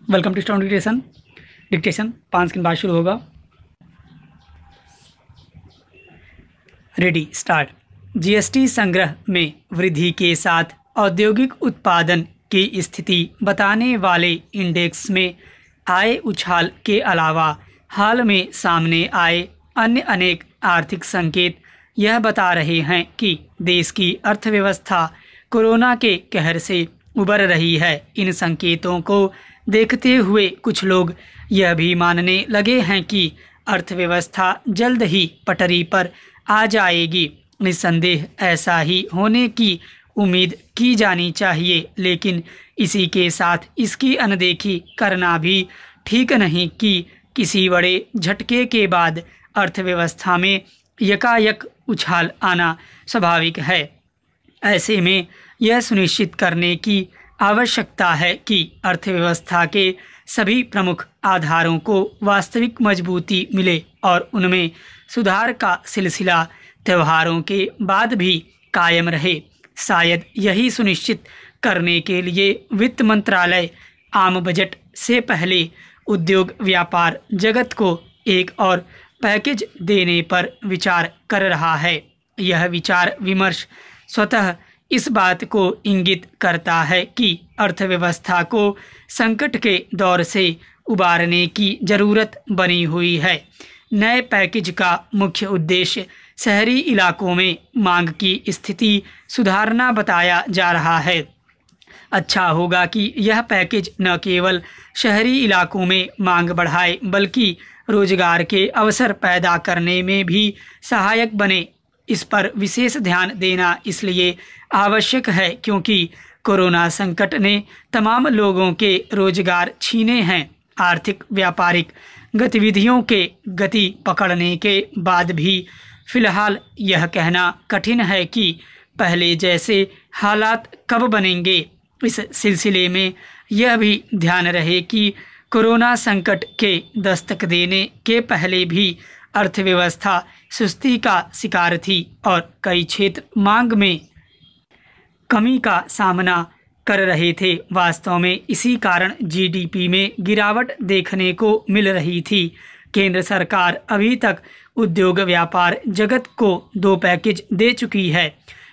Welcome to student dictation 5 second बाद शुरू होगा। Ready start. जीएसटी संग्रह में वृद्धि के साथ औद्योगिक उत्पादन की स्थिति बताने वाले इंडेक्स में आय उछाल के अलावा हाल में सामने आए अन्य अनेक आर्थिक संकेत यह बता रहे हैं कि देश की अर्थव्यवस्था कोरोना के कहर से उबर रही है। इन संकेतों को देखते हुए कुछ लोग यह भी मानने लगे हैं कि अर्थव्यवस्था जल्द ही पटरी पर आ जाएगी। निस्संदेह ऐसा ही होने की उम्मीद की जानी चाहिए, लेकिन इसी के साथ इसकी अनदेखी करना भी ठीक नहीं कि किसी बड़े झटके के बाद अर्थव्यवस्था में यकायक उछाल आना स्वाभाविक है। ऐसे में यह सुनिश्चित करने की आवश्यकता है कि अर्थव्यवस्था के सभी प्रमुख आधारों को वास्तविक मजबूती मिले और उनमें सुधार का सिलसिला त्योहारों के बाद भी कायम रहे। शायद यही सुनिश्चित करने के लिए वित्त मंत्रालय आम बजट से पहले उद्योग व्यापार जगत को एक और पैकेज देने पर विचार कर रहा है। यह विचार विमर्श स्वतः इस बात को इंगित करता है कि अर्थव्यवस्था को संकट के दौर से उबारने की जरूरत बनी हुई है। नए पैकेज का मुख्य उद्देश्य शहरी इलाकों में मांग की स्थिति सुधारना बताया जा रहा है। अच्छा होगा कि यह पैकेज न केवल शहरी इलाकों में मांग बढ़ाए बल्कि रोजगार के अवसर पैदा करने में भी सहायक बने। इस पर विशेष ध्यान देना इसलिए आवश्यक है क्योंकि कोरोना संकट ने तमाम लोगों के रोजगार छीने हैं। आर्थिक व्यापारिक गतिविधियों के गति पकड़ने के बाद भी फिलहाल यह कहना कठिन है कि पहले जैसे हालात कब बनेंगे। इस सिलसिले में यह भी ध्यान रहे कि कोरोना संकट के दस्तक देने के पहले भी अर्थव्यवस्था सुस्ती का शिकार थी और कई क्षेत्र मांग में कमी का सामना कर रहे थे। वास्तव में इसी कारण जीडीपी में गिरावट देखने को मिल रही थी। केंद्र सरकार अभी तक उद्योग व्यापार जगत को 2 पैकेज दे चुकी है।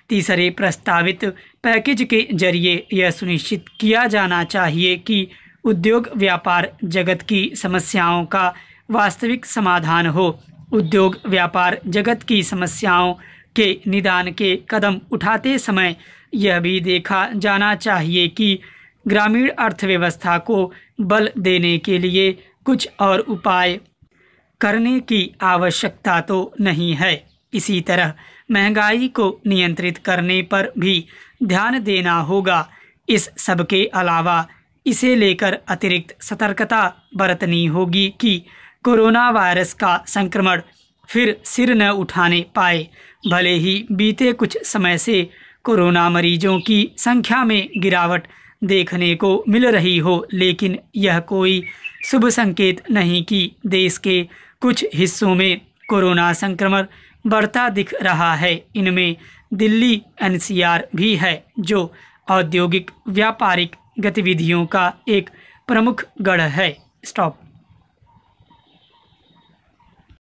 तीसरे प्रस्तावित पैकेज के जरिए यह सुनिश्चित किया जाना चाहिए कि उद्योग व्यापार जगत की समस्याओं का वास्तविक समाधान हो। उद्योग व्यापार जगत की समस्याओं के निदान के कदम उठाते समय यह भी देखा जाना चाहिए कि ग्रामीण अर्थव्यवस्था को बल देने के लिए कुछ और उपाय करने की आवश्यकता तो नहीं है। इसी तरह महंगाई को नियंत्रित करने पर भी ध्यान देना होगा। इस सब के अलावा इसे लेकर अतिरिक्त सतर्कता बरतनी होगी कि कोरोना वायरस का संक्रमण फिर सिर न उठाने पाए। भले ही बीते कुछ समय से कोरोना मरीजों की संख्या में गिरावट देखने को मिल रही हो, लेकिन यह कोई शुभ संकेत नहीं कि देश के कुछ हिस्सों में कोरोना संक्रमण बढ़ता दिख रहा है। इनमें दिल्ली एनसीआर भी है, जो औद्योगिक व्यापारिक गतिविधियों का एक प्रमुख गढ़ है। स्टॉप।